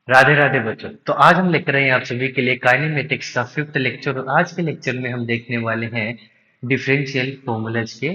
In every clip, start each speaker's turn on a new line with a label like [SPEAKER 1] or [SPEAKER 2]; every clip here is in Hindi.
[SPEAKER 1] राधे राधे बच्चों। तो आज हम लेकर आए हैं आप सभी के लिए काइनेमेटिक्स का फिफ्थ लेक्चर। और आज के लेक्चर में हम देखने वाले हैं डिफरेंशियल फॉर्मूलाज के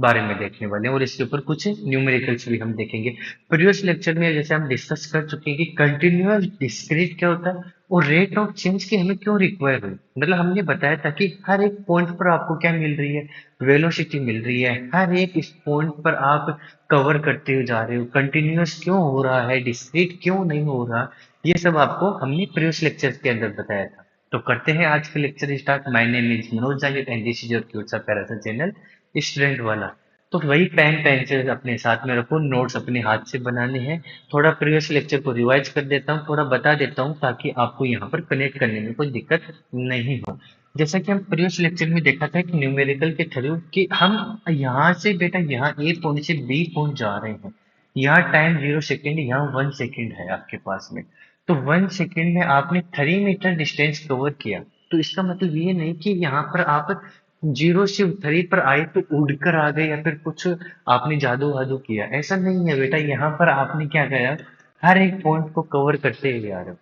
[SPEAKER 1] बारे में देखने वाले हैं, और इसके ऊपर कुछ न्यूमेरिकल्स भी हम देखेंगे। प्रीवियस लेक्चर में जैसे हम डिस्कस कर चुके हैं कि कंटिन्यूअस डिस्क्रीट क्या होता है और रेट ऑफ चेंज की हमें क्यों रिक्वायर हुई। मतलब हमने बताया था कि हर एक पॉइंट पर आपको क्या मिल रही है, वेलोसिटी मिल रही है। हर एक इस पॉइंट पर आप कवर करते हुए जा रहे हो, कंटिन्यूअस क्यों हो रहा है, डिस्क्रीट क्यों नहीं हो रहा। ये सब आपको हमने प्रीवियस लेक्चर के अंदर बताया था। तो करते हैं आज का lecture start. My name is Manoj Zaid and this is your cute सा प्यारा सा चैनल स्टूडेंट वाला। तो वही पेन पेंसिल अपने साथ में रखो, नोट्स अपने हाथ से बनाने हैं। थोड़ा प्रीवियस लेक्चर को रिवाइज कर देता हूँ, थोड़ा बता देता हूँ ताकि आपको यहाँ पर कनेक्ट करने में कोई दिक्कत नहीं हो। जैसा कि हम प्रीवियस लेक्चर में देखा था कि न्यूमेरिकल के थ्रू कि हम यहाँ से बेटा यहाँ ए पॉइंट से बी पॉइंट जा रहे हैं। यहाँ टाइम 0 सेकेंड, यहाँ 1 सेकेंड है आपके पास में। तो 1 सेकेंड में आपने 3 मीटर डिस्टेंस कवर किया। तो इसका मतलब ये नहीं कि यहाँ पर आप 0 से 3 पर आए तो उड़कर आ गए या फिर कुछ आपने जादू वादू किया, ऐसा नहीं है बेटा। यहाँ पर आपने क्या किया, हर एक पॉइंट को कवर करते हुए आ रहे हो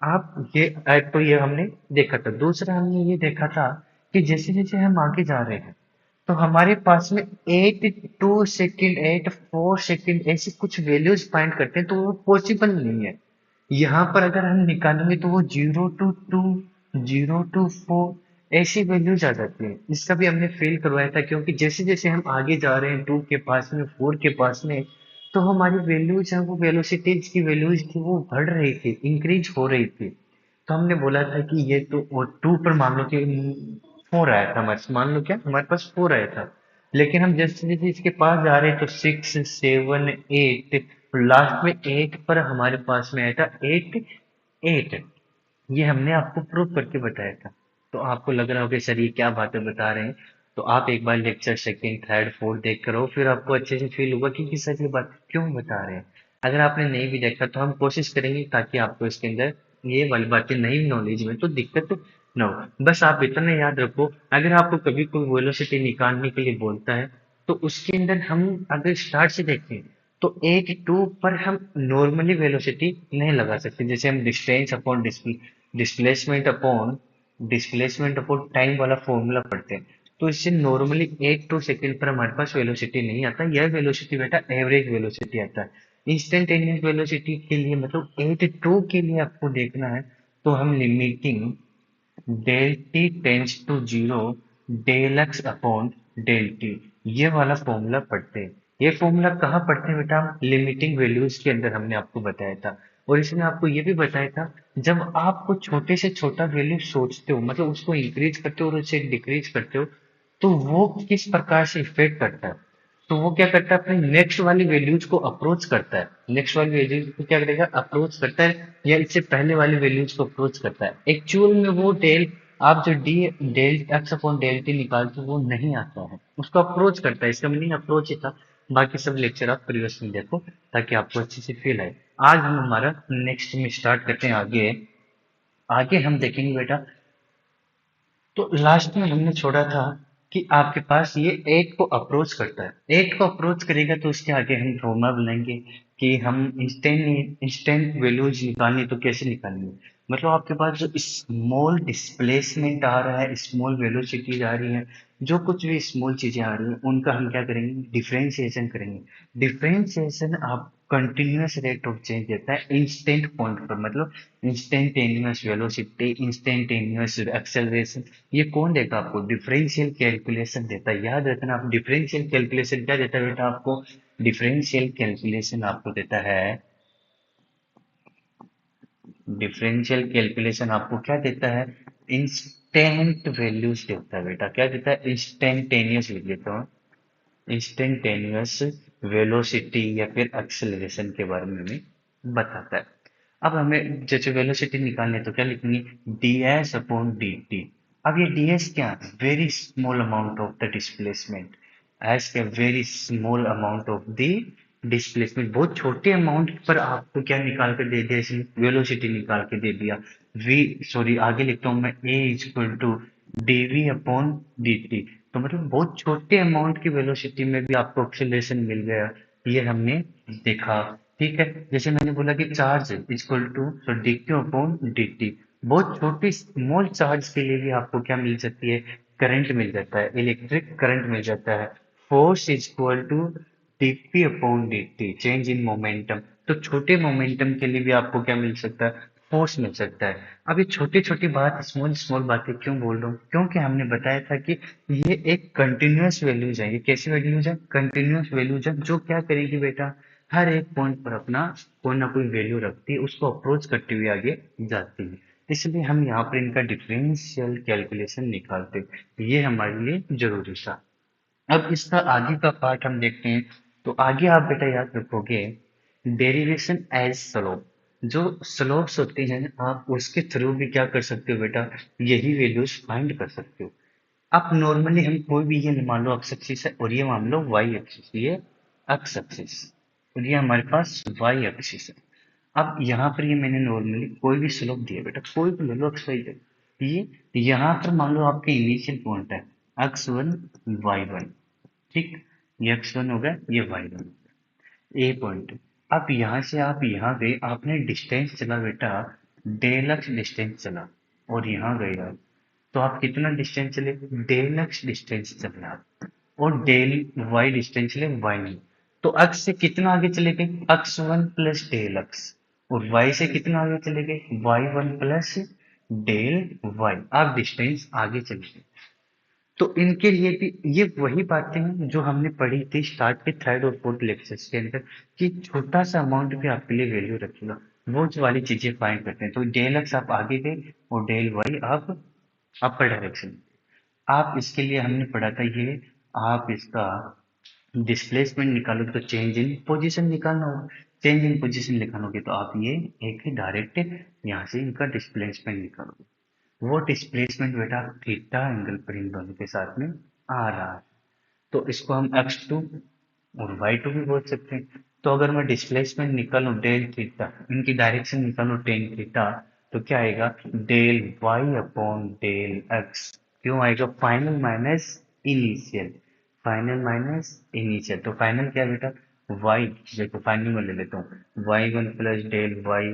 [SPEAKER 1] आप। ये तो ये हमने देखा था। दूसरा हमने ये देखा था कि जैसे जैसे हम आगे जा रहे हैं तो हमारे पास में 82 सेकेंड, 84 सेकेंड ऐसे कुछ वैल्यूज फाइंड करते हैं, तो वो पॉसिबल नहीं है। यहाँ पर अगर हम निकालेंगे तो वो 0 to 2, 0 to 4 ऐसी वैल्यूज आ जाती है। इसका भी हमने फेल करवाया था, क्योंकि जैसे जैसे हम आगे जा रहे हैं 2 के पास में, 4 के पास में, तो हमारी वैल्यूज है वो वेलोसिटीज की वैल्यूज थी वो बढ़ रही थी, इंक्रीज हो रही थी। तो हमने बोला था कि ये तो, और 2 पर मान लो कि 4 आया था हमारे पास, मान लो क्या हमारे पास 4 आया था। लेकिन हम जैसे जैसे इसके पास जा रहे हैं तो 6, 7, 8, लास्ट में 8 पर हमारे पास में आया था 8, 8। ये हमने आपको प्रूव करके बताया था। तो आपको लग रहा होगा सर ये क्या बातें बता रहे हैं। तो आप एक बार लेक्चर सेकंड, थर्ड, फोर्थ देख कर आओ, फिर आपको अच्छे से फील होगा कि सर ये बात क्यों बता रहे हैं। अगर आपने नहीं भी देखा तो हम कोशिश करेंगे ताकि आपको इसके अंदर ये वाली बातें नई नॉलेज में तो दिक्कत ना हो। बस आप इतना याद रखो, अगर आपको कभी कोई वेलोसिटी निकालने के लिए बोलता है तो उसके अंदर हम अगर स्टार्ट से देखें तो 8, 2 पर हम नॉर्मली वेलोसिटी नहीं लगा सकते। जैसे हम डिस्प्लेसमेंट अपॉन टाइम वाला फॉर्मूला पढ़ते हैं, तो इससे नॉर्मली 8, 2 सेकेंड पर हमारे पास वेलोसिटी नहीं आता। यह वेलोसिटी बेटा एवरेज वेलोसिटी आता है। इंस्टेंटेनियस वेलोसिटी के लिए मतलब 8, 2 के लिए आपको देखना है तो हम limiting del t tends to zero del x upon del t, ये वाला फॉर्मूला पढ़ते हैं। ये फॉर्मूला कहाँ पढ़ते हैं बेटा, हम लिमिटिंग वैल्यूज के अंदर हमने आपको बताया था। और इसमें आपको ये भी बताया था, जब आप कुछ छोटे से छोटा वैल्यू सोचते हो, मतलब उसको इंक्रीज करते हो और उसे डिक्रीज करते हो, तो वो किस प्रकार से इफेक्ट करता है। तो वो क्या करता है, अपने नेक्स्ट वाली वैल्यूज को अप्रोच करता है। नेक्स्ट वाली वैल्यूज को क्या करेगा, अप्रोच करता है, या इससे पहले वाली वैल्यूज को अप्रोच करता है। एक्चुअल में वो डेल, आप जो d del x upon del t निकालते हो वो नहीं आता है, उसको अप्रोच करता है। इसका मीनिंग अप्रोच ही था। बाकी सब लेक्चर आप प्रीवियस में देखो ताकि आपको अच्छे से फील आए। आज हम हमारा नेक्स्ट में स्टार्ट करते हैं आगे। आगे हम देखेंगे बेटा, तो लास्ट में हमने छोड़ा था कि आपके पास ये 8 को अप्रोच करता है। 8 को अप्रोच करेगा तो उसके आगे हम फॉर्मूला बनाएंगे कि हम इंस्टेंट वैल्यूज निकालनी तो कैसे निकालेंगे। मतलब आपके पास जो स्मॉल डिस्प्लेसमेंट आ रहा है, स्मॉल वेलोसिटीज आ रही है, जो कुछ भी स्मॉल चीजें आ रही हैं उनका हम क्या करेंगे, डिफरेंशिएशन करेंगे। डिफरेंशिएशन आप कंटिन्यूअस रेट ऑफ चेंज देता है इंस्टेंट पॉइंट पर, मतलब इंस्टेंटेनियस वेलोसिटी, इंस्टेंटेनियस एक्सेलरेशन। ये कौन देगा आपको, डिफरेंशियल कैलकुलेशन देता है। याद रखना, आप डिफरेंशियल कैलकुलेशन क्या देता है बेटा आपको, डिफरेंशियल कैलकुलेशन आपको देता है, डिफरेंशियल कैलकुलेशन आपको क्या देता है, इंस्टेंट वैल्यूज देता है बेटा। क्या देता है, इंस्टेंटेनियस लिख देता हूँ, इंस्टेंटेनियस वेलोसिटी या फिर एक्सेलरेशन के बारे में हमें बताता है। अब हमें जैसे वेलोसिटी निकालनी है तो क्या लिखेंगे, D S upon D T. अब ये डी एस क्या है, very small amount of the displacement. S क्या, very small amount of the displacement, बहुत छोटे अमाउंट पर आपको क्या निकाल कर दे दिया, इसने वेलोसिटी निकाल के दे दिया। वी सॉरी आगे लिखता हूँ मैं, A is equal to D V upon D T. तो मतलब बहुत छोटे अमाउंट की वेलोसिटी में भी आपको एक्सेलरेशन मिल गया, ये हमने देखा। ठीक है। जैसे मैंने बोला कि charge equal to so d Q upon D t. बहुत छोटी स्मॉल चार्ज के लिए भी आपको क्या मिल सकती है, करंट मिल जाता है, इलेक्ट्रिक करंट मिल जाता है। Force equal to d p upon D t, change in momentum. तो छोटे मोमेंटम के लिए भी आपको क्या मिल सकता है, फोर्स मिल सकता है। अब ये छोटी छोटी बात, स्मॉल स्मॉल बातें क्यों बोल रहा हूँ, क्योंकि हमने बताया था कि ये एक कंटिन्यूअस वैल्यूज है। ये कैसी वैल्यूज है, कंटिन्यूअस वैल्यूज है, जो क्या करेगी बेटा, हर एक पॉइंट पर अपना कोई ना कोई वैल्यू रखती है, उसको अप्रोच करते हुए आगे जाती है। इसलिए हम यहाँ पर इनका डिफरेंशियल कैलकुलेशन निकालते हैं, ये हमारे लिए जरूरी था। अब इसका आगे का पार्ट हम देखते हैं। तो आगे आप बेटा याद रखोगे, डेरिवेशन एज स्लोप। जो स्लोप्स होते हैं आप उसके थ्रू भी क्या कर सकते हो बेटा, यही वैल्यूज फाइंड कर सकते हो। अब नॉर्मली हम कोई भी, ये मान लो एक्स एक्सिस है और ये मान लो वाई एक्सिस, ये एक्स एक्सिस और ये हमारे पास वाई एक्सिस है। अब यहाँ पर ये मैंने नॉर्मली कोई भी स्लोप दिया बेटा, कोई भी ले लो एक्स वाई जेड। ये यहाँ पर मान लो आपके इनिशियल पॉइंट है एक्स वन वाई वन, ठीक। ये एक्स वन हो गया, ये वाई वन, ए पॉइंट। अब यहाँ से आप यहाँ गए, आपने डिस्टेंस चला बेटा, डेल एक्स डिस्टेंस चला और यहाँ गए आप, तो आप कितना डिस्टेंस चले, डेल एक्स डिस्टेंस चले आप, और डेल वाई डिस्टेंस चले वाई वन। तो अक्स से कितना आगे चले गए, x one plus del x, और वाई से कितना आगे चले गए, y one plus del y. आप डिस्टेंस आगे चले गए। तो इनके लिए भी ये वही बातें हैं जो हमने पढ़ी थी स्टार्ट के थर्ड और फोर्थ लेक्चर्स के अंदर, कि छोटा सा अमाउंट भी आपके लिए वैल्यू रखेगा, वो जो वाली चीजें फाइंड करते हैं। तो डेल एक्स आप आगे गए और डेल वाई आप अपर डायरेक्शन। आप इसके लिए हमने पढ़ा था ये, आप इसका डिस्प्लेसमेंट निकालो तो चेंज इन पोजीशन निकालना होगा। चेंज इन पोजीशन निकालोगे तो आप ये एक ही डायरेक्ट यहाँ से इनका डिस्प्लेसमेंट निकालोगे। वो डिस्प्लेसमेंट बेटा थीटा एंगल पर इन दोनों के साथ में आ रहा है। तो इसको हम एक्स टू और वाई टू भी बोल सकते हैं। तो अगर मैं डिस्प्लेसमेंट निकालूं डेल थीटा, इनकी डायरेक्शन निकालूं टेन थीटा, तो क्या आएगा, del y upon del x. क्यों आएगा, final minus initial, final minus initial. तो फाइनल क्या है बेटा, वाई, देखो फाइनल में ले लेता हूँ, y one plus del y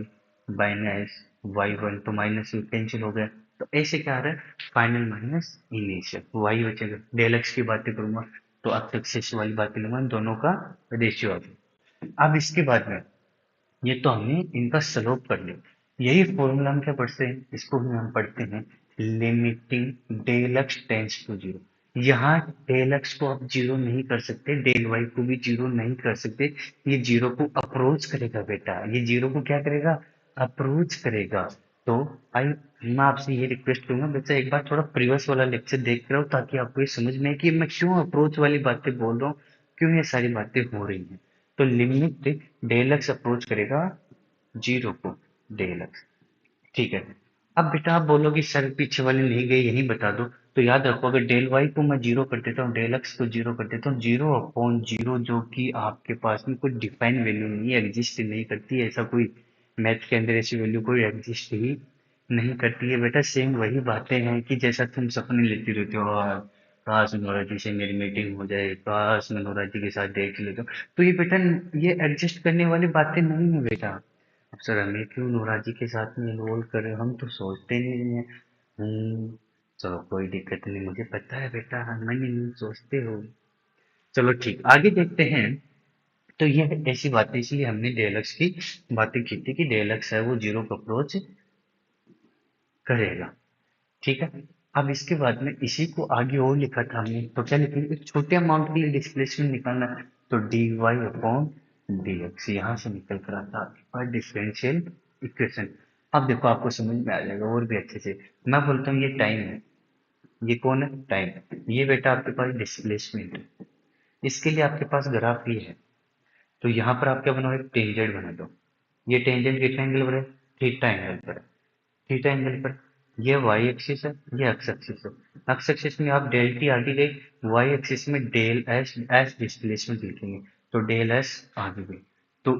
[SPEAKER 1] minus y one, तो माइनस कैंसिल हो गया। तो ऐसे क्या आ रहा है, फाइनल माइनस इनिशियल, वाई बचेगा। डेल एक्स की बातें करूंगा तो अब तक से वाली बातें लूंगा, इन दोनों का रेशियो आ गया। अब इसके बाद में, ये तो हमने इनका स्लोप कर लिया, यही फॉर्मूला हम क्या पढ़ते हैं, इसको भी हम पढ़ते हैं limiting del x tends to zero. यहाँ डेल एक्स को आप जीरो नहीं कर सकते, डेल वाई को भी जीरो नहीं कर सकते, ये जीरो को अप्रोच करेगा बेटा, ये जीरो को क्या करेगा, अप्रोच करेगा। तो आई, मैं आपसे ये रिक्वेस्ट करूंगा बच्चा, एक बार थोड़ा प्रीवियस वाला लेक्चर देख रहा हूँ, ताकि आपको ये समझ में आए कि मैं क्यों अप्रोच वाली बातें बोल रहा हूँ, क्यों ये सारी बातें हो रही हैं। तो लिमिट डेल एक्स अप्रोच करेगा जीरो को, डेल एक्स, ठीक है। अब बेटा आप बोलोगे सर पीछे वाले नहीं गए, यही बता दो। तो याद रखो, अगर डेल वाई को मैं जीरो कर देता हूँ, डेल एक्स को जीरो कर देता हूँ, जीरो अपॉन जीरो, जो कि आपके पास में कोई डिफाइन वैल्यू नहीं है, एग्जिस्ट नहीं करती है, ऐसा कोई मैथ के अंदर ऐसी वैल्यू कोई एग्जिस्ट ही नहीं करती है बेटा। सेम वही बातें हैं कि जैसा तुम सपने लेती रहते हो, "हाँ, काश नोरा जी से मेरी मीटिंग हो जाए, काश मैं नोरा जी के साथ देख लेता हूँ।" तो ये बेटा, ये एडजस्ट करने वाली बातें नहीं है बेटा। अब सर हमें क्यों नोरा जी के साथ में इन्वॉल्व कर रहे हो, हम तो सोचते नहीं है। चलो कोई दिक्कत नहीं, मुझे पता है बेटा, हम नहीं सोचते हो। चलो ठीक, आगे देखते हैं। तो ये ऐसी बातें, इसलिए हमने डेलक्स की बातें की थी कि डेलक्स है वो जीरो को अप्रोच करेगा, ठीक है। अब इसके बाद में इसी को आगे और लिखा था हमने, तो क्या लिखेंगे, एक छोटे अमाउंट के लिए डिस्प्लेसमेंट निकालना है, तो d y upon D x, यहाँ से निकल कर आता है आपके पास डिफरेंशियल इक्वेशन। अब देखो आपको समझ में आ जाएगा और भी अच्छे से। मैं बोलता हूँ ये टाइम है, ये कौन है, टाइम। ये बेटा आपके पास डिस्प्लेसमेंट है, इसके लिए आपके पास ग्राफ ये है। तो यहाँ पर आप क्या बनाओ, एक टेंजेंट बना दो। ये टेंजेंट कितना एंगल पर है, थीटा एंगल पर है, थीटा एंगल पर। ये वाई एक्सिस है, ये एक्स एक्सिस है। एक्स एक्सिस में आप डेल टी आगे गए, वाई एक्सिस में डेल एस एस डिस्प्लेसमेंट लिखेंगे, तो डेल एस आगे गए। तो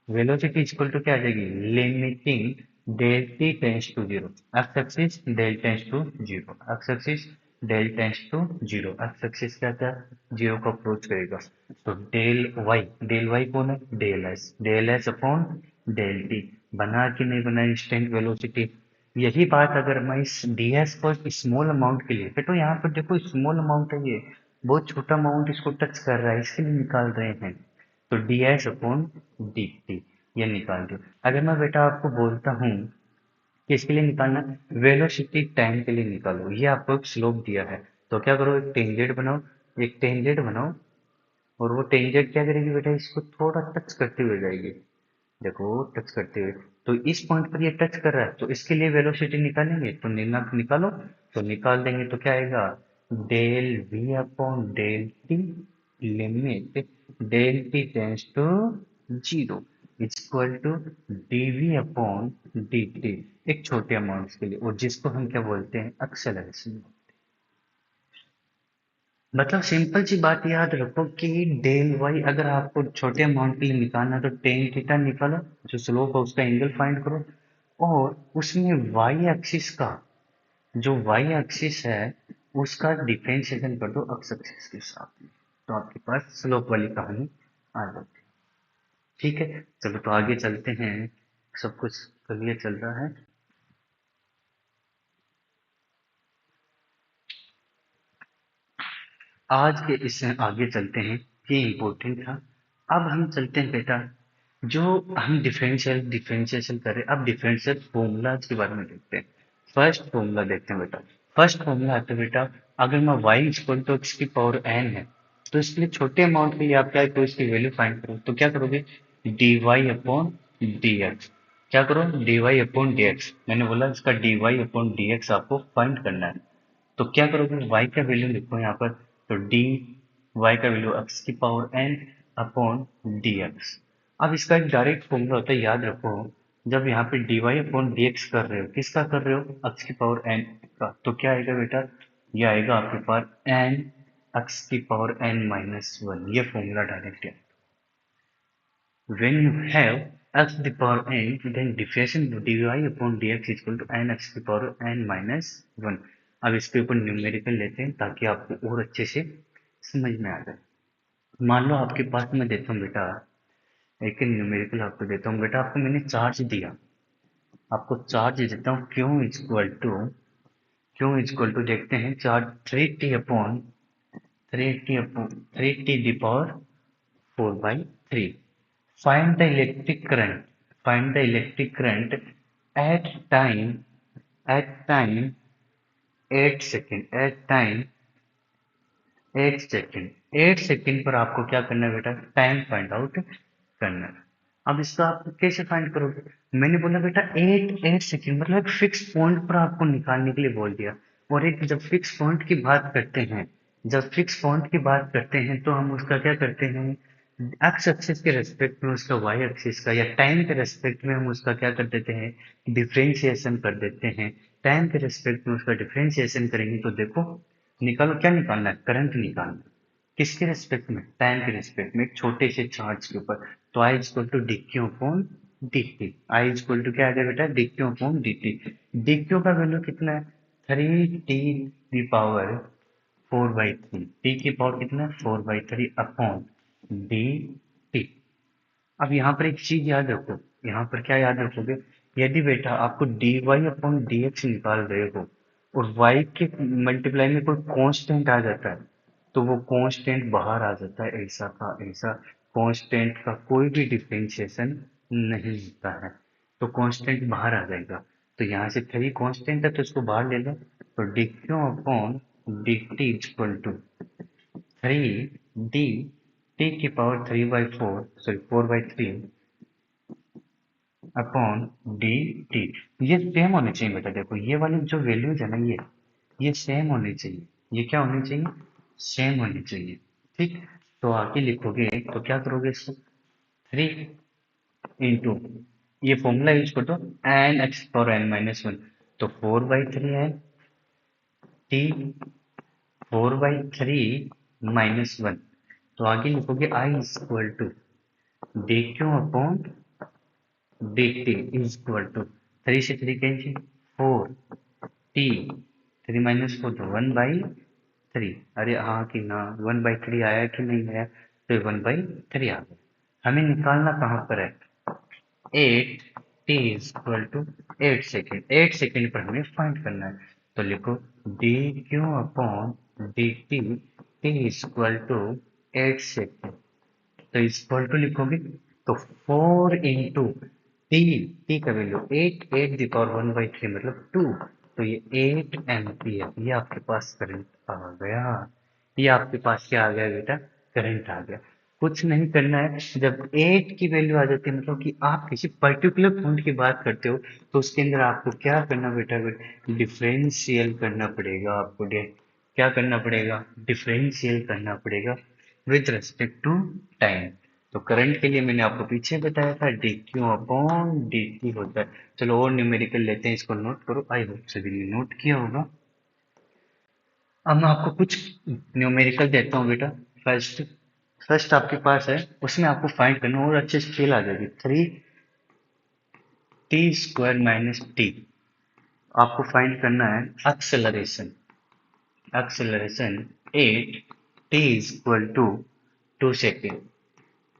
[SPEAKER 1] वेलोसिटी इक्वल टू क्या आ जाएगी, limiting del t tends to zero, x axis del tends to zero, x axis del tends to zero, x axis क्या क्या जीरो को अप्रोच करेगा। तो डेल वाई कौन है, del s upon del t. बना कि नहीं बना इंस्टेंट वेलोसिटी। यही बात अगर मैं इस डी एस को स्मॉल अमाउंट के लिए, तो यहाँ पर देखो स्मॉल अमाउंट है, ये बहुत छोटा अमाउंट इसको टच कर रहा है, इसके लिए निकाल रहे हैं। तो D S upon D T ये निकाल दो। अगर मैं बेटा आपको बोलता हूँ किसके लिए निकालना, वेलोसिटी टाइम के लिए निकालो, ये आपको एक स्लोप दिया है। तो क्या करो, एक टेंजेंट बनाओ, एक टेंजेंट बनाओ, और वो टेंजेंट क्या करेगी बेटा, इसको थोड़ा टच करते हुए जाएगी। देखो टच करते हुए, तो इस पॉइंट पर ये टच कर रहा है, तो इसके लिए वेलोसिटी निकालेंगे, तो निकालो। तो निकाल देंगे तो क्या आएगा, del v upon del t limit del t tends to zero equal to dv upon D t, एक छोटे अमाउंट के लिए, और जिसको हम क्या बोलते हैं, एक्सेलरेशन। मतलब सिंपल सी बात याद रखो कि डेल वाई अगर आपको छोटे अमाउंट के लिए निकालना है तो टेन थीटा निकालो, जो स्लोप है उसका एंगल फाइंड करो, और उसमें वाई एक्सिस का, जो वाई एक्सिस है उसका डिफरेंशिएशन कर दो एक्स एक्सिस के साथ में, तो आपके पास स्लोप वाली कहानी आ जाती है। ठीक है, चलो तो आगे चलते हैं, सब कुछ क्लियर चल रहा है। आज के इससे आगे चलते हैं, ये इम्पोर्टेंट था। अब हम चलते हैं बेटा, जो हम डिफरेंशिएशन कर रहे हैं, अब डिफरेंशियल फॉर्मूलाज के बारे में देखते हैं। फर्स्ट फॉर्मूला देखते हैं बेटा। फर्स्ट फॉर्मूला आता है बेटा, अगर मैं y इक्वल टू एक्स की पावर n है, तो इसके लिए छोटे अमाउंट के लिए आप क्या करो, इसकी वैल्यू फाइंड करो, तो क्या करोगे, d y upon D x. क्या करो, d y upon D x, मैंने बोला इसका d y upon D x आपको फाइंड करना है। तो क्या करोगे, y का वैल्यू लिखो यहाँ पर, तो डी वाई का वैल्यू एक्स की power n upon D x. अब इसका एक डायरेक्ट फॉर्मूला होता है, याद रखो, जब यहाँ पे d y upon D x कर रहे हो, किसका कर रहे हो, एक्स की पावर n का, तो क्या आएगा बेटा, ये आएगा आपके पास n एक्स की पावर n माइनस वन, ये फॉर्मूला डायरेक्ट है। When you have x to the power n, then differentiation dy upon dx is equal to n x to the power n minus 1। अब इसके ऊपर न्यूमेरिकल लेते हैं ताकि आपको और अच्छे से समझ में आ जाए। मान लो आपके पास मैं देता हूँ बेटा, एक न्यूमेरिकल आपको देता हूँ बेटा, आपको मैंने चार्ज दिया, आपको चार्ज देता हूँ क्यों इक्वल टू देखते हैं, charge three T the power four by three. Find the electric current. Find the electric current at time 8 second, eight second पर आपको क्या करना है बेटा, टाइम फाइंड आउट करना है। अब इसका आप कैसे फाइंड करोगे, मैंने बोला बेटा एट एट सेकेंड, मतलब एक फिक्स पॉइंट पर आपको निकालने के लिए बोल दिया। और एक जब फिक्स पॉइंट की बात करते हैं, तो हम उसका क्या करते हैं, एक्स एक्सिस के रेस्पेक्ट में उसका वाई एक्सिस का, या टाइम के रेस्पेक्ट में हम उसका क्या कर देते हैं, डिफरेंशिएशन कर देते हैं। टाइम के रेस्पेक्ट में उसका डिफरेंशिएशन करेंगे तो देखो, निकालो क्या निकालना है, करंट निकालना है। किसके रेस्पेक्ट में, टाइम के रेस्पेक्ट में, एक छोटे से चार्ज के ऊपर। तो I equal to D Q upon D T, I equal to क्या आ जाए बेटा, D Q upon D T. D Q का वैल्यू कितना है, three T power four by three, T की पावर कितना है, four by three upon D T. अब यहाँ पर एक चीज याद रखो, यहाँ पर क्या याद रखोगे, यदि बेटा आपको d y upon D x निकाल रहे हो, और वाई के मल्टीप्लाई में कोई कांस्टेंट आ जाता है, तो वो कांस्टेंट बाहर आ जाता है, ऐसा का ऐसा। कांस्टेंट का कोई भी डिफरेंशिएशन नहीं होता है, तो कांस्टेंट बाहर आ जाएगा। तो यहाँ से थ्री कांस्टेंट है तो इसको बाहर ले लो, तो D Q upon D T equal to three D T की power three by four, sorry four by three upon D T. ये सेम होने चाहिए बेटा, देखो ये वाली जो वैल्यूज है ना, ये सेम होनी चाहिए, ये क्या होनी चाहिए, सेम होनी चाहिए। ठीक, तो आगे लिखोगे तो क्या करोगे, इसको थ्री इंटू, ये फॉर्मूला यूज कर दो, N X power N minus one, तो फोर बाई थ्री है T, four by three minus one. तो आगे लिखोगे I equal to D Q upon D T is equal to, three से three cancel, four T 3 minus 4 तो 1/3। अरे हाँ कि ना, 1/3 आया कि नहीं आया, तो 1/3 आ गया। हमें निकालना कहाँ पर है, 8 t = 8 सेकेंड। 8 सेकेंड पर हमें फाइंड करना है। तो लिखो dq/dt t = 8 सेकेंड। तो इक्वल टू लिखोगे तो 4 इंटू टी का वैल्यू 8 8 दी पावर 1/3 मतलब 2। तो ये 8 एम्पियर, ये आपके पास करंट आ गया। ये आपके पास क्या आ गया बेटा, करंट आ गया। कुछ नहीं करना है, जब 8 की वैल्यू आ जाती है मतलब कि आप किसी पर्टिकुलर पॉइंट की बात करते हो, तो उसके अंदर आपको क्या करना बेटा, डिफरेंशियल करना पड़ेगा आपको। क्या करना पड़ेगा, डिफरेंशियल करना पड़ेगा विद रेस्पेक्ट टू टाइम। तो करंट के लिए मैंने आपको पीछे बताया था dq/dt होता है। चलो और न्यूमेरिकल लेते हैं, इसको नोट करो, आई होप सभी ने नोट किया होगा। अब मैं आपको कुछ न्यूमेरिकल देता हूँ बेटा। फर्स्ट फर्स्ट आपके पास है, उसमें आपको फाइंड करना और अच्छे से फील आ जाएगी। 3t² - t आपको फाइंड करना है acceleration. Acceleration 8 t = 2 second.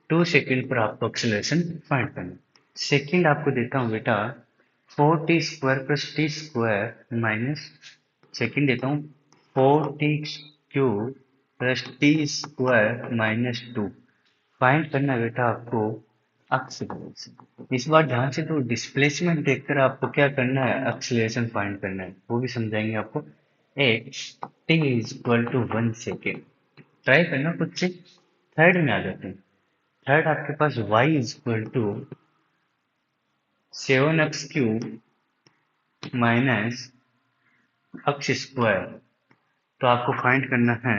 [SPEAKER 1] 2 second पर आपको एक्सेलरेशन फाइंड करना है। सेकेंड आपको देता हूँ बेटा 4t² + t² माइनस, सेकेंड देता हूँ 4t³ + t² - 2। फाइंड करना है बेटा आपको एक्सेलरेशन। इस बार ध्यान से, तो डिस्प्लेसमेंट देखकर आपको क्या करना है, एक्सेलरेशन फाइंड करना है, वो भी समझाएंगे आपको। 8 t = 1 सेकेंड। ट्राई करना खुद से। थर्ड में आ जाते हैं। थर्ड आपके पास y = 7x³ - x²। तो आपको फाइंड करना है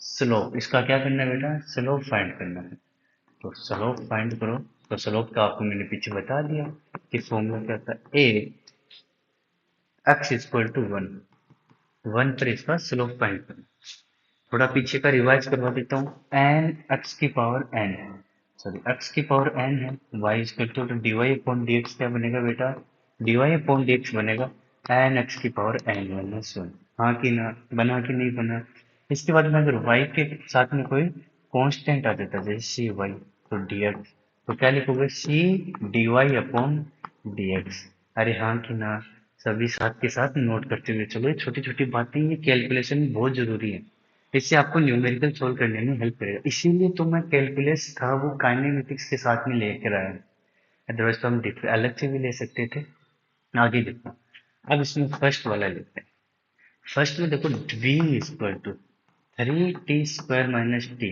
[SPEAKER 1] स्लोप। इसका क्या करना है बेटा, स्लोप फाइंड करना है। तो स्लोप फाइंड करो। तो स्लोप का आपको मैंने पीछे बता दिया कि फॉर्मूला क्या था, x = 1। 1 पर इसका स्लोप फाइंड करना। थोड़ा पीछे का रिवाइज करवा देता हूँ। एन एक्स की पावर एन है, सॉरी एक्स की पावर एन है। Y is equal to dy/dx क्या बनेगा बेटा, dy/dx बनेगा एन एक्स की पावर n-1। हाँ कि ना, बना कि नहीं बना। इसके बाद में अगर y के साथ में कोई कांस्टेंट आ जाता है जैसे सी वाई, तो dx, तो क्या लिखोगे, सी dy/dx। अरे हाँ कि ना, सभी साथ के साथ नोट करते हुए चलो। ये छोटी छोटी बातें, ये कैलकुलेशन बहुत जरूरी है। इससे आपको न्यूमेरिकल सोल्व करने में हेल्प करेगा। इसीलिए तो मैं कैलकुलस था वो काइनेमेटिक्स के साथ में लेकर आया। अदरवाइज तो हम अलग से भी ले सकते थे। आगे देखो, अब इसमें फर्स्ट वाला लेते हैं। फर्स्ट में देखो v = 3t² - t।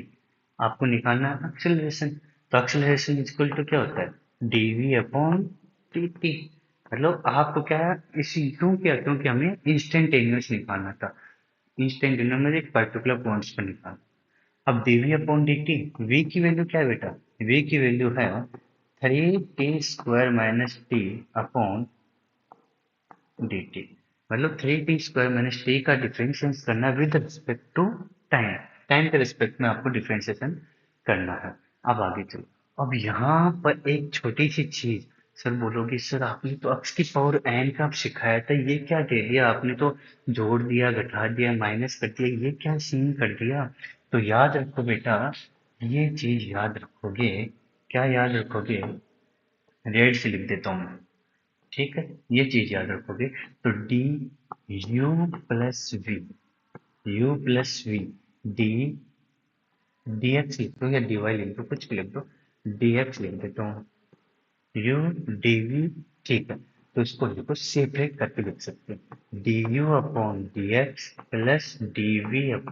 [SPEAKER 1] आपको निकालना है एक्सेलरेशन। तो एक्सेलरेशन इक्वल टू क्या होता है, dv/dt। मतलब आपको क्या है, इसी क्यों किया, क्योंकि हमें इंस्टेंटेनियस निकालना था। इंस्टेंटेनियस में एक पर्टिकुलर पॉइंट्स पर निकालना। अब dv/dt, v की वैल्यू क्या है बेटा, v की वैल्यू है 3t² - t/dt। मतलब 3t² - t का डिफरेंशिएशन करना with respect to time. Time के रिस्पेक्ट में आपको डिफरेंशिएशन करना है। अब आगे चलो। अब यहाँ पर एक छोटी सी चीज, सर बोलोगे सर आपने तो x की पावर n का सिखाया था, ये क्या दे दिया आपने, तो जोड़ दिया, घटा दिया, माइनस कर दिया, ये क्या सीन कर दिया। तो याद रखो बेटा, ये चीज याद रखोगे। क्या याद रखोगे, रेड से लिख देता हूँ मैं, ठीक है। ये चीज याद रखोगे। तो du+v डी dx लिख दो या dy लिख दो, कुछ भी लिख दो, dx लिख देता हूँ, u dv, ठीक है। तो इसको लिखो, सेपरेट करके लिख सकते हैं, du/dx plus dv/dx।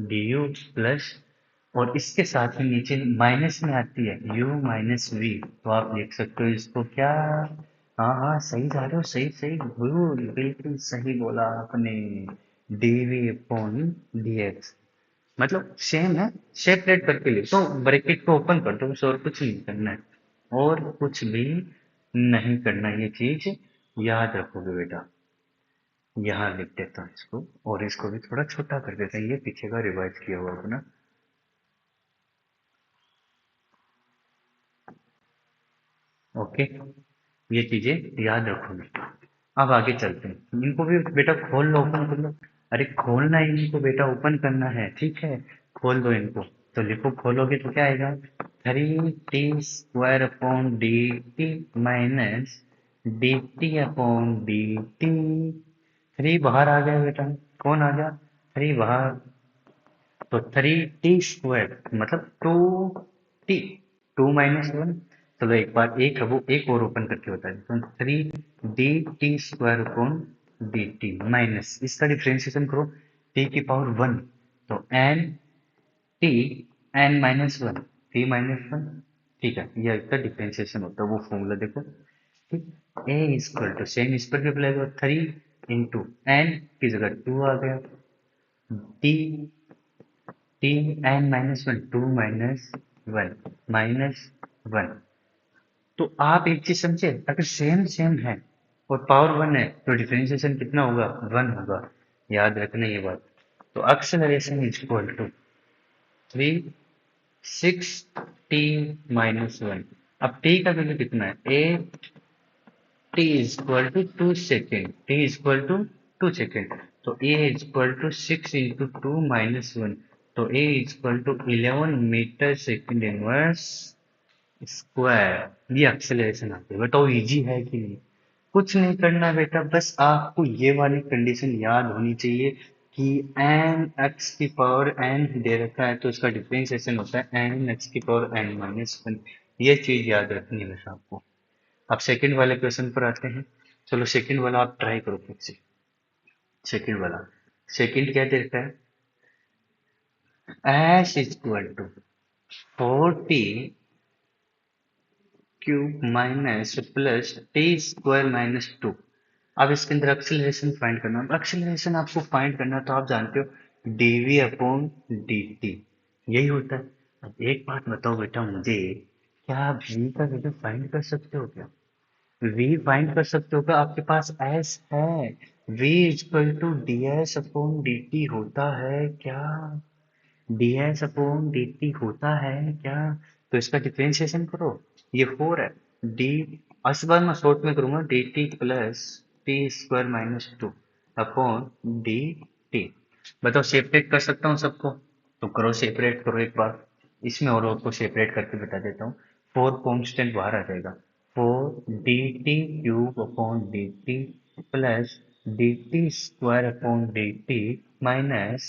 [SPEAKER 1] du plus, और इसके साथ में नीचे माइनस में आती है u-v, तो आप लिख सकते हो इसको क्या। हाँ हाँ सही जा रहे हो, सही सही, गुड, बिल्कुल सही बोला आपने, dv/dx। मतलब सेम है, सेपरेट करके लिख दो, ब्रैकेट को ओपन कर दो बस, और कुछ नहीं करना है, और कुछ भी नहीं करना। ये चीज याद रखोगे बेटा। यहाँ लिख देता हूँ इसको, और इसको भी थोड़ा छोटा कर देते हैं, ये पीछे का रिवाइज किया हुआ अपना। ओके, ये चीजें याद रखोगे। अब आगे चलते हैं, इनको भी बेटा खोल लो, ओपन कर लो। अरे खोलना है इनको बेटा, ओपन करना है, ठीक है। खोल दो इनको। तो लिखो, खोलोगे तो क्या आएगा, 3t² upon D T minus D T upon D T. 3 बाहर आ गया बेटा, कौन आ गया, 3 बाहर। तो 3t² मतलब 2t, 2 - 1। चलो एक बार, एक है वो, एक और ओपन करके बता देता हूँ। 3 dt² upon D T minus, इसका डिफ्रेंशिएशन करो, t⁻1। तो टी n-1, t-1। ठीक है, यह इसका डिफ्रेंशिएशन होता है, वो फॉर्मूला देखो। ठीक, ए इक्वल टू, सेम इस पर भी अप्लाई करो, 3 × n की जगह 2 आ गया, टी टी n-1, 2 - 1 -1। तो आप एक चीज समझे, अगर सेम सेम है और पावर 1 है तो डिफरेंशिएशन कितना होगा, 1 होगा। याद रखना ये बात। तो acceleration is equal to 3 6t - 1। अब t का वैल्यू कितना है, 8 t equal to 2 second, t equal to 2 second. तो a इक्वल टू 6 × 2 - 1। तो a equal to 11 metre second inverse square. ये एक्सेलरेशन आती है। बताओ इजी है कि नहीं। कुछ नहीं करना बेटा, बस आपको ये वाली कंडीशन याद होनी चाहिए कि एन एक्स की पावर एन दे रखा है तो इसका डिफरेंशिएशन होता है एन एक्स की पावर n-1। ये चीज याद रखनी है बस आपको। अब सेकंड वाले क्वेश्चन पर आते हैं। चलो सेकंड वाला आप ट्राई करो खुद से। सेकंड वाला, सेकंड क्या दे रखा है, s equal to 4t³ minus plus t² - 2। अब इसके अंदर एक्सेलरेशन फाइंड करना, एक्सेलरेशन आपको फाइंड करना तो आप जानते हो dv अपॉन dt, यही होता है। अब एक बात बताओ बेटा मुझे, क्या आप v का वैल्यू फाइंड कर सकते हो क्या, v फाइंड कर सकते हो क्या, आपके पास s है, v equal to ds upon dt होता है क्या, ds अपॉन dt होता है क्या। तो इसका डिफरेंशिएशन करो, ये 4 है, d, इस बार मैं शॉर्ट में करूंगा, dt plus t² - 2 upon dt। बताओ सेपरेट कर सकता हूँ सबको, तो करो, सेपरेट करो एक बार। इसमें और को सेपरेट करके बता देता हूँ। 4 कॉन्स्टेंट बाहर आ जाएगा, 4 dt³ upon dt plus dt² upon dt minus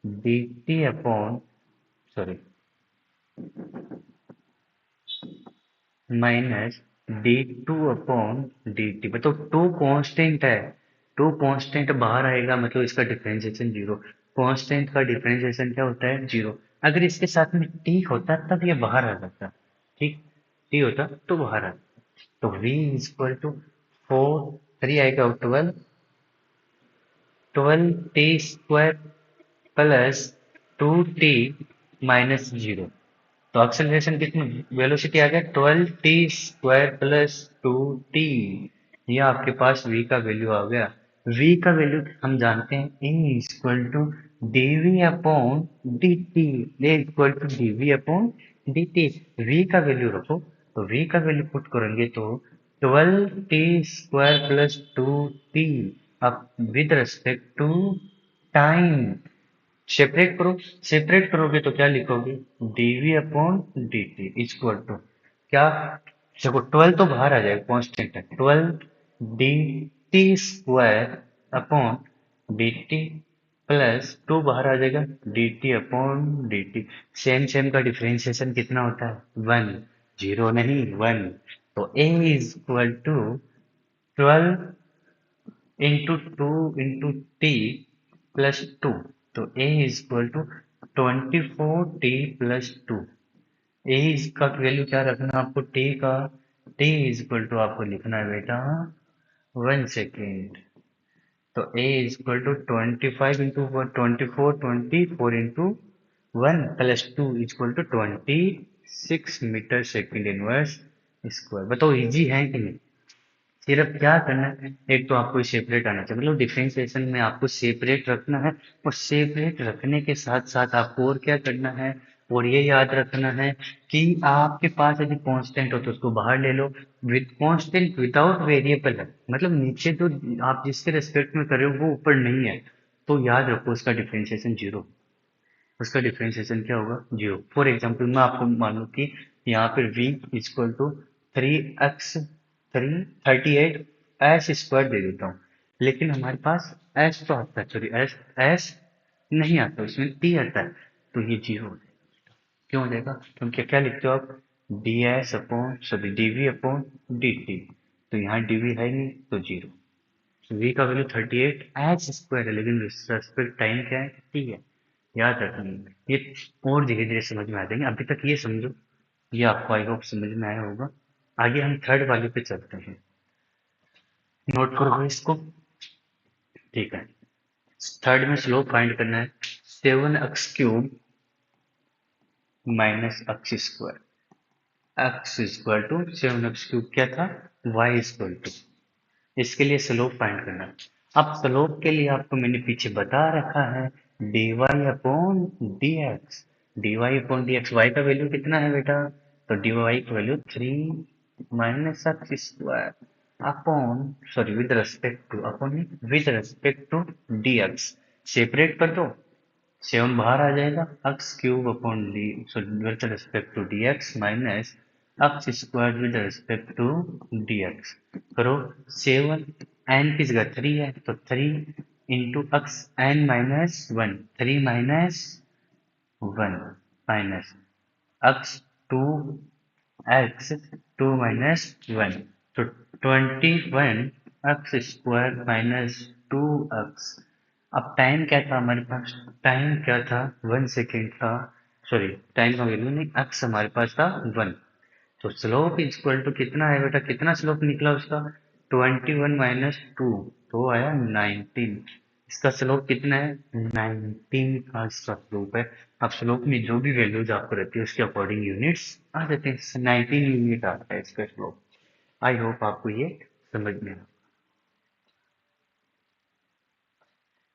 [SPEAKER 1] dt upon, sorry, minus d2 upon dt। बताओ टू कांस्टेंट है, टू कांस्टेंट बाहर आएगा मतलब इसका डिफरेंशिएशन जीरो। कांस्टेंट का डिफरेंशिएशन क्या होता है, जीरो। अगर इसके साथ में t होता तब ये बाहर आ जाता, ठीक, t होता तो बाहर आता। तो v इक्वल टू 4, 3 आएगा 12, 12t² प्लस 2t - 0। तो एक्सेलरेशन कितनी, वेलोसिटी आ गया 12t² प्लस 2t। ये आपके पास v का वैल्यू आ गया। v का वैल्यू हम जानते हैं, a equal to dv upon dt, a equal to dv upon dt। v का वैल्यू रखो, तो v का वैल्यू पुट करेंगे तो 12t² प्लस 2t अब with respect to time. Separate करो, सेपरेट करोगे तो क्या लिखोगे, dv upon dt equal to क्या, देखो 12 तो बाहर आ जाएगा, कांस्टेंट है, 12 dt² अपॉन dt प्लस 2 बाहर आ जाएगा, dt upon dt। Same same का डिफरेंशिएशन कितना होता है, 1, 0 नहीं 1। तो a is equal to 12 × 2 × t plus 2। तो a is equal to 24t+2। A का वैल्यू क्या रखना है आपको, t का, t इज इक्वल टू आपको लिखना है बेटा 1 सेकेंड। तो a is equal to 24 plus 2 equal to 26 metre second inverse square. बताओ इजी है कि नहीं। सिर्फ क्या करना है, एक तो आपको सेपरेट आना चाहिए, मतलब डिफरेंशिएशन में आपको सेपरेट रखना है, और सेपरेट रखने के साथ साथ आपको और क्या करना है, और ये याद रखना है कि आपके पास यदि कांस्टेंट हो तो उसको बाहर ले लो। विद कांस्टेंट विदाउट वेरिएबल है, मतलब नीचे जो आप जिसके रेस्पेक्ट में कर रहे हो वो ऊपर नहीं है, तो याद रखो उसका डिफरेंशिएशन जीरो। उसका डिफरेंशिएशन क्या होगा? जीरो। फॉर एग्जाम्पल मैं आपको मान लूँ कि यहाँ पर v equal to 3x 38 s² दे देता हूँ, लेकिन हमारे पास s तो आता है, सॉरी s नहीं आता, उसमें t आता है, तो ये जीरो हो जाएगा। क्यों हो जाएगा? क्योंकि क्या लिखते हो आप? dv/dt, तो यहाँ dv है नहीं तो जीरो। v का वैल्यू 38 s² है, लेकिन रेस्पेक्ट टाइम क्या है? t है। याद रखना ये, और धीरे धीरे समझ में आ जाएंगे, अभी तक ये समझो, ये आपको आई होप समझ में आया होगा। आगे हम थर्ड वाले पे चलते हैं, नोट करो इसको। ठीक है, थर्ड में स्लोप फाइंड करना है। 7x³ minus x² to 7x³ क्या था? y²। इसके लिए स्लोप फाइंड करना है। अब स्लोप के लिए आपको मैंने पीछे बता रखा है, dy/dx। dy/dx, y का वैल्यू कितना है बेटा? तो dy की वैल्यू 3 - x² upon, sorry with respect to, upon with respect to dx। Separate कर दो, 7 बाहर आ जाएगा, x³ upon d, sorry with respect to dx minus x² with respect to dx। करो 7, n की जगह 3 है तो 3 into x n-1, 3 minus 1 minus x 2, x 2 minus 1, तो 21 x² माइनस 2x। अब टाइम क्या था हमारे पास? टाइम क्या था? 1 सेकेंड था, सॉरी टाइम का वैल्यू नहीं, x हमारे पास था 1। तो स्लोप इक्वल टू कितना है बेटा? कितना स्लोप निकला उसका? 21 - 2, तो आया 19। इसका स्लोप कितना है? 19 का इसका स्लोप है। अब स्लोप में जो भी वैल्यूज आपको रहती है उसके अकॉर्डिंग यूनिट्स आ जाते हैं, 19 यूनिट आता है इसका स्लोप। आई होप आपको ये समझ में आए।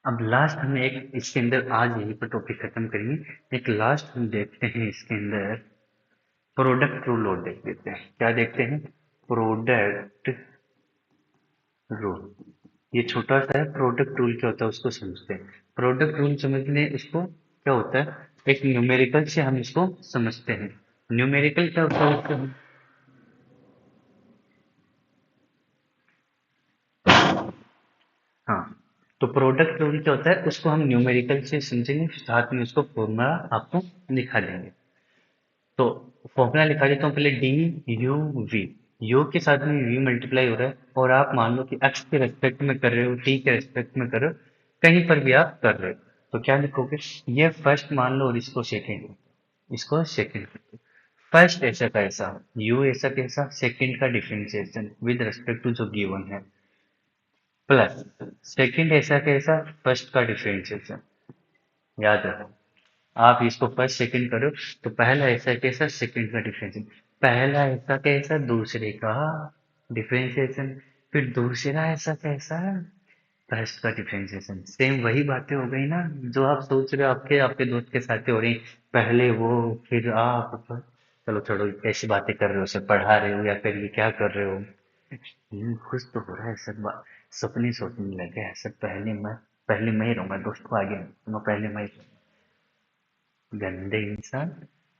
[SPEAKER 1] अब लास्ट हम एक इसके अंदर आज यहीं पर टॉपिक खत्म करेंगे। एक लास्ट हम देखते हैं इसके अंदर, प्रोडक्ट रूल और देख लेते हैं। क्या देखते हैं? Product rule. ये छोटा सा है, प्रोडक्ट रूल क्या होता है उसको समझते हैं। प्रोडक्ट रूल समझने इसको क्या होता है, एक न्यूमेरिकल से हम इसको समझते हैं। न्यूमेरिकल क्या होता है उसको हाँ, तो प्रोडक्ट रूल क्या होता है उसको हम न्यूमेरिकल से समझेंगे, साथ में उसको फॉर्मूला आपको लिखा देंगे। तो फॉर्मूला लिखा देता हूँ पहले, DUV। यू के साथ में v मल्टीप्लाई हो रहा है, और आप मान लो कि x के रेस्पेक्ट में कर रहे हो, t के रेस्पेक्ट में कर रहे हो, कहीं पर भी आप कर रहे हो, तो क्या लिखोगे? ये फर्स्ट मान लो और इसको सेकेंड, इसको सेकेंड। फर्स्ट ऐसा का ऐसा, u ऐसा कैसा, सेकेंड का डिफरेंशिएशन विद रेस्पेक्ट टू जो गिवन है, प्लस सेकेंड ऐसा कैसा, फर्स्ट का डिफरेंशिएशन। याद रखो, आप इसको फर्स्ट सेकंड करो, तो पहला ऐसा कैसा, सेकंड का डिफरेंशिएशन, पहला ऐसा कैसा, दूसरे का डिफरेंशिएशन, फिर दूसरा ऐसा कैसा, फर्स्ट का डिफरेंशिएशन। सेम वही बातें हो गई ना जो आप सोच रहे हो, आपके आपके दोस्त के साथ हो रही, पहले वो फिर आप। चलो छोड़ो, ऐसी बातें कर रहे हो, उसे पढ़ा रहे हो या फिर ये क्या कर रहे हो? खुश तो हो रहा है सब, सपने सोचने लगे हैं सब। पहले मैं ही रहूंगा दोस्त को आगे, मैं पहले मैं ही। गंदे इंसान।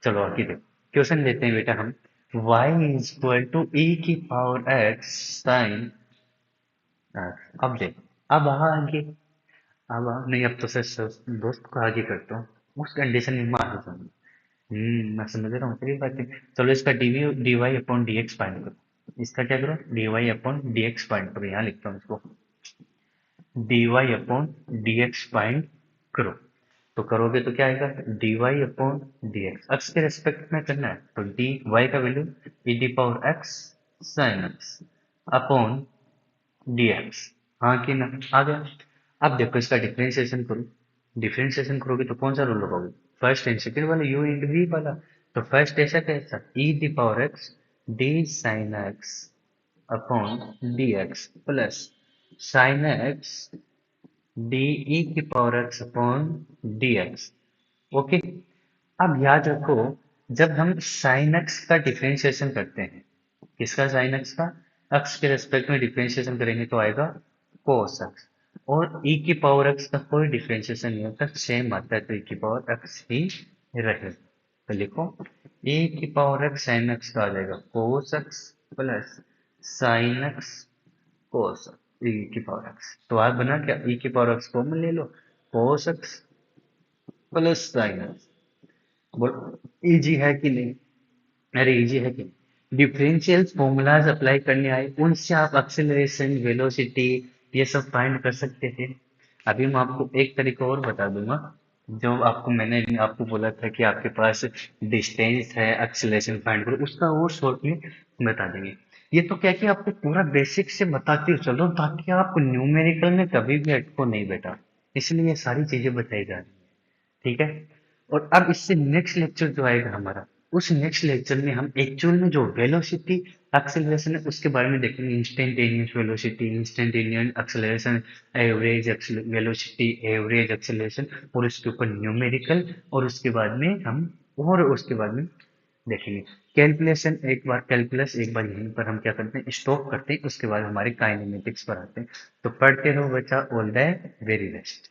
[SPEAKER 1] चलो आगे देखो, क्वेश्चन लेते हैं बेटा हम। y is equal to e की पावर x साइन। अब देखो, अब आगे, नहीं, अब तो सर दोस्त को आगे करता हूँ, उस कंडीशन में मैं आगे जाऊंगा। मैं समझ रहा हूँ तेरी बातें। चलो इसका dy/dx फाइंड करो। इसका क्या करो? dy/dx फाइंड करो, यहाँ लिखता हूँ इसको, dy/dx फाइंड करो। तो करोगे तो क्या आएगा? dy/dx, x के रेस्पेक्ट में करना है, तो dy का value e⁻x sin x upon dx। हाँ कि ना? आ गया। अब देखो इसका डिफरेंशिएशन करो। डिफरेंशिएशन करोगे तो कौन सा रूल लगाओगे? फर्स्ट एंड सेकेंड वाला, u इंटू v वाला। तो फर्स्ट ऐसा कैसा, e⁻x d sin x upon dx plus sin x D E की power X upon D X. Okay, अब याद रखो, जब हम साइन एक्स का डिफरेंशिएशन करते हैं, किसका, साइन एक्स का, एक्स के रेस्पेक्ट में डिफरेंशिएशन करेंगे तो आएगा कोस एक्स। और ई की पावर एक्स का कोई डिफरेंशिएशन नहीं होता, सेम आता है, तो ई की पावर एक्स ही रहे। तो लिखो, ए की पावर एक्स साइन एक्स का आ जाएगा cos X plus sine X cos E की पावर एक्स। तो आप बना क्या, ई की पावर एक्स कॉमन ले लो, cos X plus sine X. बोलो इजी है कि नहीं? अरे इजी है कि नहीं? डिफरेंशियल फॉर्मूलाज अप्लाई करने आए, उनसे आप एक्सेलरेशन, वेलोसिटी, ये सब फाइंड कर सकते थे। अभी मैं आपको एक तरीका और बता दूंगा, जो आपको मैंने आपको बोला था कि आपके पास डिस्टेंस है, एक्सेलरेशन फाइंड करो, उसका और शॉर्ट में बता देंगे। ये तो क्या कि आपको पूरा बेसिक से बताते चलो, ताकि आप न्यूमेरिकल में कभी भी अटको नहीं बेटा, इसलिए ये सारी चीजें बताई जा रही हैं। ठीक है। और अब इससे नेक्स्ट लेक्चर जो आएगा हमारा, उस नेक्स्ट लेक्चर में हम एक्चुअल में जो वेलोसिटी एक्सेलरेशन है उसके बारे में देखेंगे, instantaneous velocity, instantaneous acceleration, average velocity, average acceleration, और उसके ऊपर न्यूमेरिकल, और उसके बाद में हम, और उसके बाद में देखेंगे कैलकुलेशन। एक बार कैलकुलस, एक बार यहीं पर हम क्या करते हैं, स्टॉप करते हैं, उसके बाद हमारे काइनेमेटिक्स पर आते हैं। तो पढ़ते रहो बच्चा, ऑल द वेरी बेस्ट।